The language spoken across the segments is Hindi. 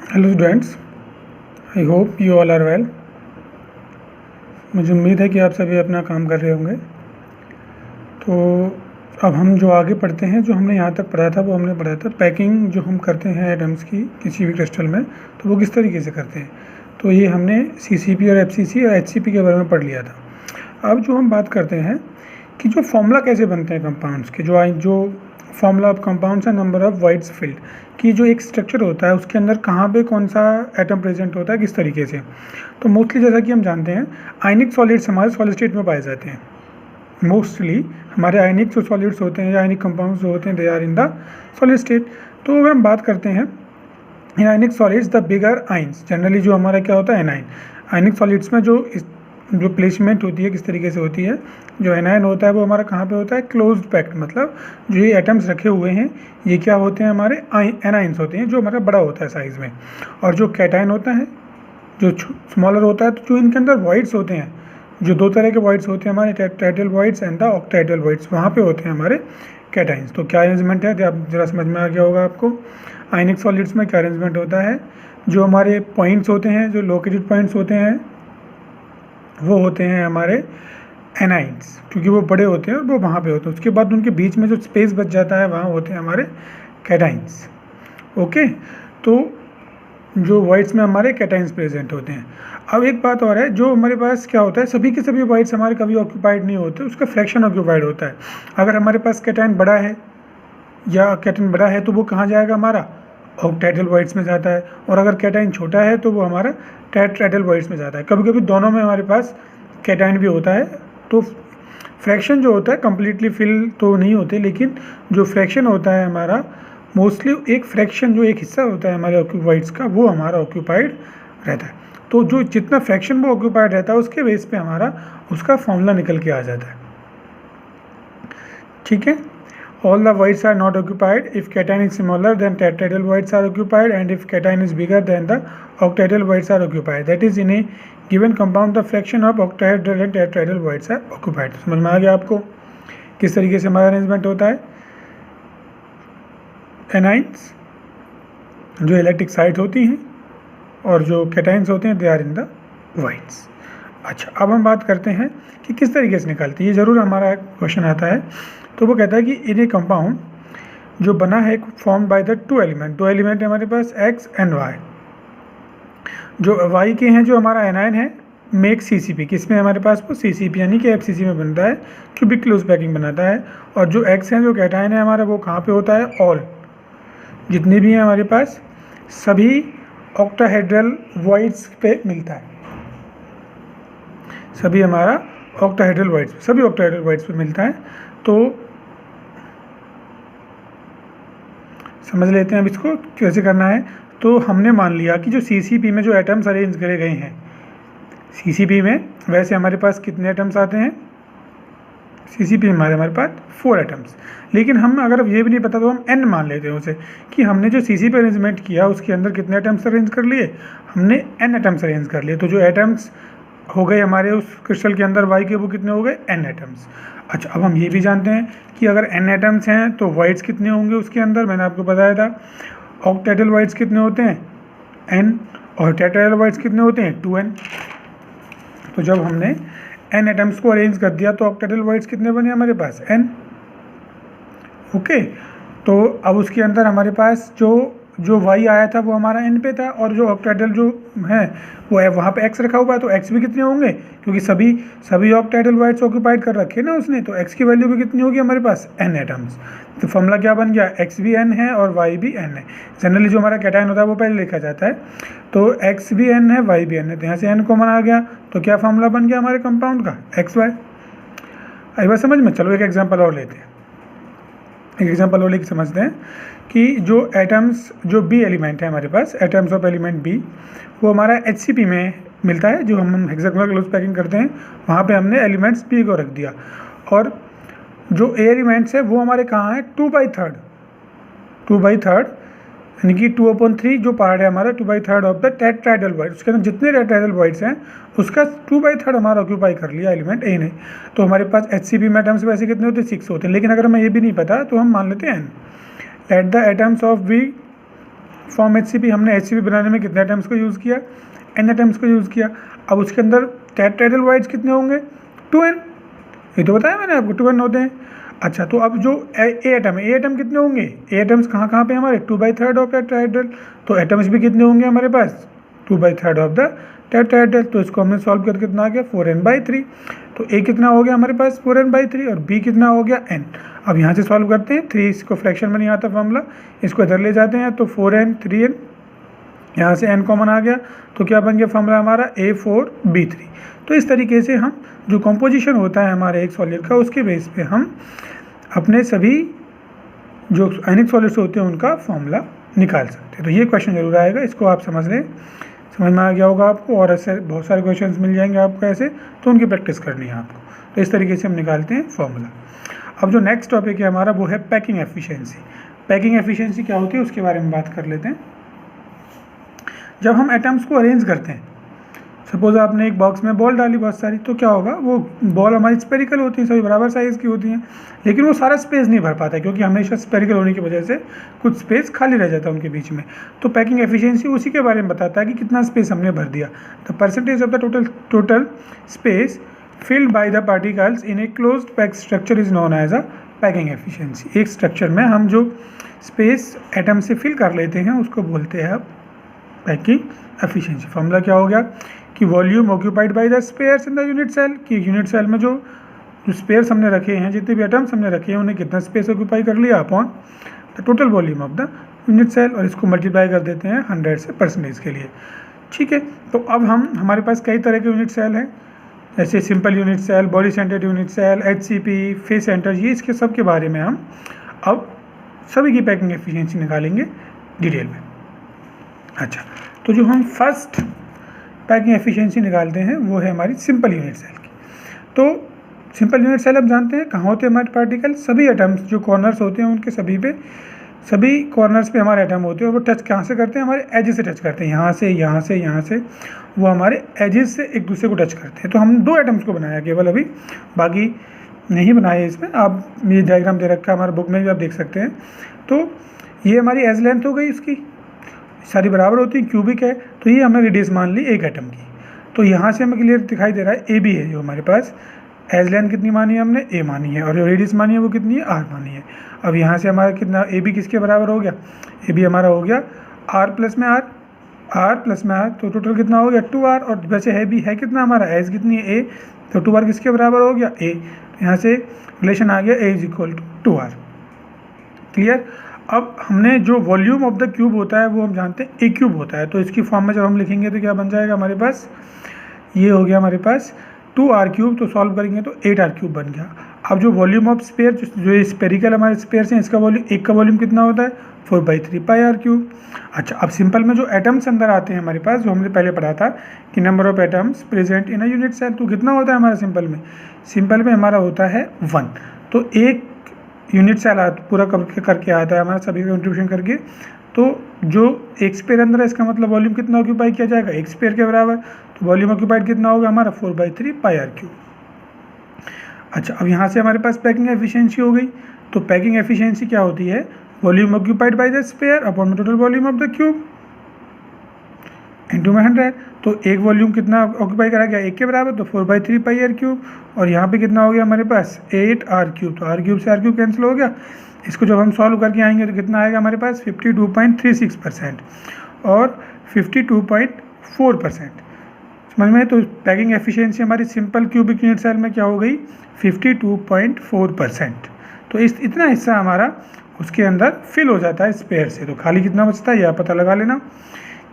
Hello students, I hope you all are well. मुझे उम्मीद है कि आप सभी अपना काम कर रहे होंगे। तो अब हम जो आगे पढ़ते हैं, जो हमने यहाँ तक पढ़ा था वो हमने पढ़ा था पैकिंग जो हम करते हैं एटम्स की किसी भी क्रिस्टल में, तो वो किस तरीके से करते हैं। तो ये हमने CCP और FCC और HCP के बारे में पढ़ लिया था। अब जो हम बात करते हैं कि जो फॉर्मूला कैसे बनते हैं कंपाउंड्स के, जो फॉर्मूला ऑफ कंपाउंड्स है नंबर ऑफ वाइट्स फील्ड की जो एक स्ट्रक्चर होता है उसके अंदर कहाँ पे कौन सा एटम प्रेजेंट होता है किस तरीके से। तो मोस्टली जैसा कि हम जानते हैं आयनिक सॉलिड्स हमारे सॉलिड स्टेट में पाए जाते हैं। मोस्टली हमारे आयनिक जो सॉलिड्स होते हैं या आयनिक कंपाउंड्स जो होते हैं they are in the solid state. तो अगर हम बात करते हैं in ionic solids the bigger ions, generally जो हमारा क्या होता है एनाइन, आयनिक सॉलिड्स में जो प्लेसमेंट होती है किस तरीके से होती है, जो एनायन होता है वो हमारा कहाँ पे होता है क्लोज्ड पैक्ट, मतलब जो ये एटम्स रखे हुए हैं ये क्या होते हैं हमारे एनाइंस होते हैं जो हमारा बड़ा होता है साइज़ में। और जो कैटायन होता है जो स्मॉलर होता है, तो जो इनके अंदर वाइट्स होते हैं, जो दो तरह के वाइट्स होते हैं हमारे tetrahedral voids and the octahedral voids, वहाँ पे होते हैं हमारे कैटाइंस। तो क्या अरेंजमेंट है आप जरा समझ में आ गया होगा आपको। आयनिक सॉलिड्स में क्या अरेंजमेंट होता है, जो हमारे पॉइंट्स होते हैं, जो लोकेटेड पॉइंट्स होते हैं वो होते हैं हमारे एनाइंस, क्योंकि वो बड़े होते हैं और वो वहाँ पे होते हैं। उसके बाद उनके बीच में जो स्पेस बच जाता है वहाँ होते हैं हमारे कैटाइंस। ओके, तो जो वाइट्स में हमारे कैटाइंस प्रेजेंट होते हैं। अब एक बात और है, जो हमारे पास क्या होता है सभी के सभी वाइट्स हमारे कभी ऑक्यूपाइड नहीं होते, उसका फ्रैक्शन ऑक्यूपाइड होता है। अगर हमारे पास कैटाइन बड़ा है या कैटाइन बड़ा है तो वो कहाँ जाएगा, हमारा ऑक्टाहेड्रल वाइट्स में जाता है, और अगर कैटाइन छोटा है तो वो हमारा टेट्राहेड्रल वाइट्स में जाता है। कभी कभी दोनों में हमारे पास कैटाइन भी होता है। तो फ्रैक्शन जो होता है कम्प्लीटली फिल तो नहीं होते, लेकिन जो फ्रैक्शन होता है हमारा मोस्टली एक फ्रैक्शन जो एक हिस्सा होता है हमारे ऑक्यूपाइड्स का वो हमारा ऑक्यूपाइड रहता है। तो जो जितना फ्रैक्शन वो ऑक्यूपाइड रहता है उसके बेस पे हमारा उसका फॉर्मूला निकल के आ जाता है। ठीक है, all the whites are not occupied if cation is smaller then tetrahedral whites are occupied, and if cation is bigger then the octahedral whites are occupied. That is, in a given compound the fraction of octahedral and tetrahedral whites are occupied. समझ में आ गया आपको किस तरीके से हमारा अरेंजमेंट होता है। एनाइंस जो इलेक्ट्रिक साइट होती हैं और जो कैटाइंस होते हैं they are in the voids. अच्छा, अब हम बात करते हैं कि किस तरीके से निकालते हैं, ये ज़रूर हमारा क्वेश्चन आता है। तो वो कहता है कि इन ए कंपाउंड जो बना है फॉर्म बाय द दो एलिमेंट है हमारे पास एक्स एंड वाई। जो वाई के हैं जो हमारा एनायन है मेक CCP, किस में हमारे पास वो CCP यानी कि FCC में बनता है, क्यूबिक क्लोज पैकिंग बनाता है। और जो एक्स हैं जो कैटायन है हमारा वो कहाँ पे होता है, ऑल जितने भी हैं हमारे पास सभी ऑक्टाहेड्रल वाइट्स पे मिलता है, सभी हमारा ऑक्टाहेड्रल वाइट्स सभी ऑक्टाहेड्रल वाइट्स पे मिलता है। तो समझ लेते हैं अब इसको कैसे करना है। तो हमने मान लिया कि जो CCP में जो एटम्स अरेंज करे गए हैं, CCP में वैसे हमारे पास कितने एटम्स आते हैं, CCP में हमारे पास 4 एटम्स। लेकिन हम अगर ये भी नहीं पता तो हम n मान लेते हैं उसे, कि हमने जो CCP अरेंजमेंट किया उसके अंदर कितने एटम्स अरेंज कर लिए, हमने n एटम्स अरेंज कर लिए। तो जो एटम्स हो गए हमारे उस क्रिस्टल के अंदर y के वो कितने हो गए, n एटम्स। अच्छा, अब हम ये भी जानते हैं कि अगर n एटम्स हैं तो वाइट्स कितने होंगे उसके अंदर, मैंने आपको बताया था ऑक्टाहेड्रल वाइट्स कितने होते हैं n, और टेट्राहेड्रल वाइट्स कितने होते हैं 2n। तो जब हमने n एटम्स को अरेंज कर दिया तो ऑक्टाहेड्रल वाइट्स कितने बने हमारे पास n। ओके, तो अब उसके अंदर हमारे पास जो y आया था वो हमारा n पे था, और जो ऑक्टाहेड्रल जो है वो है वहाँ पे x रखा हुआ है, तो x भी कितने होंगे, क्योंकि सभी ऑक्टाहेड्रल वाइट्स ऑक्यूपाइड कर रखे ना उसने, तो x की वैल्यू भी कितनी होगी हमारे पास n एटम्स। तो फॉर्मूला क्या बन गया, x भी n है और y भी n है। जनरली जो हमारा कैटायन होता है वो पहले लिखा जाता है, तो x भी n है y भी n है, तो यहाँ से n कॉमन आ गया, तो क्या फॉर्मूला बन गया हमारे कंपाउंड का XY। आई बात समझ में। चलो एक एग्जाम्पल और लेते हैं, एक एग्जाम्पल और लेके समझते हैं कि जो एटम्स जो B एलिमेंट है हमारे पास, एटम्स ऑफ एलिमेंट B वो हमारा HCP में मिलता है। जो हम हेक्सागोनल क्लोज पैकिंग करते हैं वहाँ पे हमने एलिमेंट्स B को रख दिया, और जो A एलिमेंट्स है वो हमारे कहाँ है 2/3 यानी कि 2/3 जो पार्ट है हमारा 2/3 ऑफ द टेट्राहेड्रल वाइट, उसके अंदर जितने टेट्राहेड्रल वाइट्स हैं उसका 2/3 हमारा ऑक्यूपाई कर लिया एलिमेंट A ने। तो हमारे पास HCP में एटम्स वैसे कितने होते हैं 6 होते हैं, लेकिन अगर हमें ये भी नहीं पता तो हम मान लेते हैं n। Let the atoms of B form HCP, हमने HCP बनाने में कितने एटम्स को यूज़ किया, n एटम्स को यूज़ किया। अब उसके अंदर टेट्राहेड्रल कितने होंगे, 2n, ये तो बताया मैंने आपको, 2n होते हैं। अच्छा, तो अब जो ए एटम है, ए एटम कितने होंगे, ए एटम्स कहाँ कहाँ पे हमारे, 2/3 ऑफ टेट्राहेड्रल, तो एटम्स भी कितने होंगे हमारे पास, 2/3 ऑफ द टेट्राहेड्रल। तो इसको हमने सॉल्व करके कितना आ गया, 4n/3। तो ए कितना हो गया हमारे पास, 4n/3, और बी कितना हो गया, n। अब यहाँ से सॉल्व करते हैं, 3 इसको फ्रैक्शन में नहीं आता फॉर्मूला, इसको इधर ले जाते हैं, तो 4n 3n, यहाँ से n कॉमन आ गया, तो क्या बन गया फॉर्मूला हमारा, A4B3। तो इस तरीके से हम जो कॉम्पोजिशन होता है हमारे एक सॉलिड का, उसके बेस पे हम अपने सभी जो आयनिक सॉलिड्स होते हैं उनका फॉर्मूला निकाल सकते हैं। तो ये क्वेश्चन जरूर आएगा, इसको आप समझ लें, समझ में आ गया होगा आपको, और ऐसे बहुत सारे क्वेश्चंस मिल जाएंगे आपको ऐसे, तो उनकी प्रैक्टिस करनी है आपको। तो इस तरीके से हम निकालते हैं फॉर्मूला। अब जो नेक्स्ट टॉपिक है हमारा वो है पैकिंग एफिशिएंसी। पैकिंग एफिशिएंसी क्या होती है उसके बारे में बात कर लेते हैं। जब हम एटम्स को अरेंज करते हैं, सपोज आपने एक बॉक्स में बॉल डाली बहुत सारी, तो क्या होगा, वो बॉल हमारी स्पेरिकल होती है, सभी बराबर साइज़ की होती हैं, लेकिन वो सारा स्पेस नहीं भर पाता है, क्योंकि हमेशा स्पेरिकल होने की वजह से कुछ स्पेस खाली रह जाता है उनके बीच में। तो पैकिंग एफिशिएंसी उसी के बारे में बताता है कि कितना स्पेस हमने भर दिया। The percentage of the total space filled by the particles in a closed packed structure is known as a packing efficiency. एक स्ट्रक्चर में हम जो स्पेस एटम से फिल कर लेते हैं उसको बोलते हैं अब पैकिंग एफिशिएंसी। फॉर्मूला क्या हो गया कि volume occupied by the spheres in the unit cell, कि यूनिट सेल में जो स्पेयर्स हमने रखे हैं, जितने भी एटम्स हमने रखे हैं, उन्हें कितना स्पेस ऑक्यूपाई कर लिया upon the total volume of the unit cell, और इसको मल्टीप्लाई कर देते हैं 100 से परसेंटेज के लिए। ठीक है, तो अब हमारे पास कई तरह के यूनिट सेल हैं, जैसे simple unit cell, body centred unit cell, HCP, face centre, ये इसके सब के बारे में हम अब सभी की पैकिंग एफिशिएंसी निकालेंगे डिटेल में। अच्छा, तो जो हम फर्स्ट पैकिंग एफिशिएंसी निकालते हैं वो है हमारी सिंपल यूनिट सेल की। तो सिंपल यूनिट सेल हम जानते हैं कहाँ होते हैं हमारे पार्टिकल, सभी एटम्स जो कॉर्नर्स होते हैं उनके सभी कॉर्नर्स पे हमारे एटम होते हैं, और वो टच कहाँ से करते हैं, हमारे एजेस से टच करते हैं, यहाँ से यहाँ से यहाँ से, वो हमारे एजेस से एक दूसरे को टच करते हैं। तो हम 2 एटम्स को बनाया केवल अभी, बाकी नहीं बनाए इसमें। आप ये डायग्राम दे रखा है हमारे बुक में भी, आप देख सकते हैं। तो ये हमारी एज लेंथ हो गई, इसकी सारी बराबर होती है, क्यूबिक है, तो ये हमने रेडियस मान ली एक एटम की। तो यहाँ से हमें क्लियर दिखाई दे रहा है AB है जो हमारे पास, एज लेंथ कितनी मानी है हमने, A मानी है, और जो रेडियस मानी है वो कितनी है, R मानी है। अब यहाँ से हमारा कितना AB किसके बराबर हो गया, AB हमारा हो गया R प्लस में R, तो टोटल कितना हो गया 2R, और वैसे है भी है कितना हमारा, एज कितनी है A, तो 2R किसके बराबर हो गया, A। यहाँ से रिलेशन आ गया A is equal to 2R। Clear. अब हमने जो वॉल्यूम ऑफ द क्यूब होता है वो हम जानते हैं A क्यूब होता है, तो इसकी फॉर्म में जब हम लिखेंगे तो क्या बन जाएगा हमारे पास, ये हो गया हमारे पास 2R क्यूब, तो सॉल्व करेंगे तो 8R क्यूब बन गया। अब जो वॉल्यूम ऑफ स्पेयर, जो स्पेरिकल हमारे स्पेयर्स हैं, इसका वॉल्यूम, एक का वॉल्यूम कितना होता है, 4/3 पाई R क्यूब। अच्छा, अब सिंपल में जो एटम्स अंदर आते हैं हमारे पास, जो हमने पहले पढ़ा था कि number of atoms present in a unit cell, तो कितना होता है हमारा सिंपल में हमारा होता है 1। तो एक यूनिट सेल पूरा करके आता है हमारा, सभी का कंट्रीब्यूशन करके। तो जो एक स्पेयर अंदर है, इसका मतलब वॉल्यूम कितना ऑक्यूपाई किया जाएगा, एक स्पेयर के बराबर। तो वॉल्यूम ऑक्यूपाइड कितना होगा हमारा, 4/3 पाई R क्यूब। अच्छा, अब यहाँ से हमारे पास पैकिंग एफिशिएंसी हो गई। तो पैकिंग एफिशिएंसी क्या होती है, volume occupied by the sphere upon total volume of the cube into में 100। तो एक वॉल्यूम कितना ऑक्यूपाई करा गया, एक के बराबर, तो 4/3 पाई R क्यूब, और यहाँ पे कितना हो गया हमारे पास 8R क्यूब। तो R क्यूब से R क्यूब कैंसिल हो गया। इसको जब हम सॉल्व करके आएंगे तो कितना आएगा हमारे पास, 52.36% और 52.4%। समझ में। तो पैकिंग एफिशिएंसी हमारी सिंपल क्यूबिक यूनिट सेल में क्या हो गई, 52.4%। तो इतना हिस्सा हमारा उसके अंदर फिल हो जाता है स्पेयर से। तो खाली कितना बचता है यह पता लगा लेना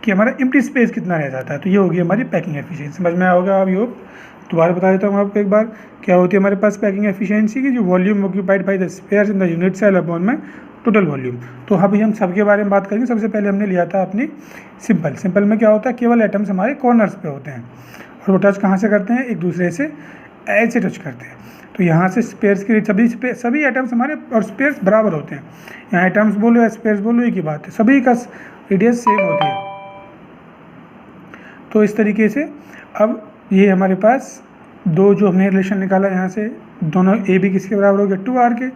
कि हमारा एम्प्टी स्पेस कितना रह जाता है। तो ये होगी हमारी पैकिंग एफिशिएंसी। समझ में आओगे आप। योग दोबारा बता देता हूँ आपको एक बार, क्या होती है हमारे पास पैकिंग एफिशिएंसी की, जो volume occupied by the spheres in the unit cell upon में टोटल वॉल्यूम। तो अभी हम सबके बारे में बात करेंगे। सबसे पहले हमने लिया था अपनी सिंपल में क्या होता है, केवल एटम्स हमारे कॉर्नर्स पे होते हैं और वो टच कहाँ से करते हैं, एक दूसरे से एज से टच करते हैं। तो यहाँ से स्पेयर्स के सभी एटम्स हमारे और स्पेयर्स बराबर होते हैं। यहाँ एटम्स बोलो या स्पेयर्स बोलो एक ही बात है, सभी का रेडियस सेम होती है। तो इस तरीके से अब ये हमारे पास दो जो हमने रिलेशन निकाला, यहाँ से दोनों ए बी किसके बराबर हो गया, 2R के।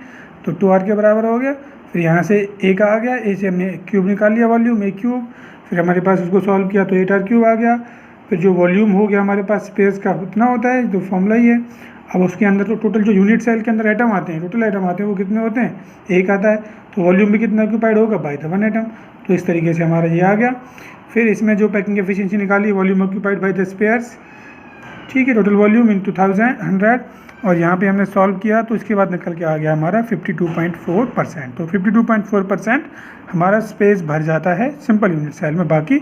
तो 2R के बराबर हो गया, फिर यहाँ से ए का आ गया, ए से हमने क्यूब निकाल लिया, वॉल्यूम ए क्यूब, फिर हमारे पास उसको सॉल्व किया तो 8r क्यूब आ गया। फिर जो वॉल्यूम हो गया हमारे पास स्पेस का उतना होता है, तो फॉर्मूला ही है। अब उसके अंदर तो टोटल जो यूनिट सेल के अंदर एटम आते हैं, टोटल एटम आते हैं वो कितने होते हैं, एक आता है, तो वॉल्यूम भी कितना ऑक्यूपाइड होगा बाय द 1 एटम। तो इस तरीके से हमारा ये आ गया। फिर इसमें जो पैकिंग एफिशिएंसी निकाली, volume occupied by the spheres, ठीक है, टोटल वॉल्यूम इन 2100, और यहाँ पे हमने सॉल्व किया तो इसके बाद निकल के आ गया हमारा 52.4%। तो 52.4% हमारा स्पेस भर जाता है सिंपल यूनिट सेल में, बाकी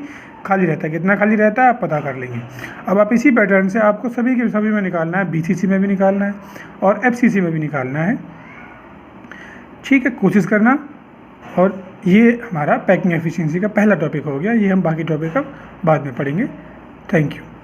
खाली रहता है। कितना खाली रहता है आप पता कर लेंगे। अब आप इसी पैटर्न से आपको सभी के सभी में निकालना है, BCC में भी निकालना है और FCC में भी निकालना है, ठीक है, कोशिश करना। और ये हमारा पैकिंग एफिशिएंसी का पहला टॉपिक हो गया। ये हम बाकी टॉपिक अब बाद में पढ़ेंगे। Thank you.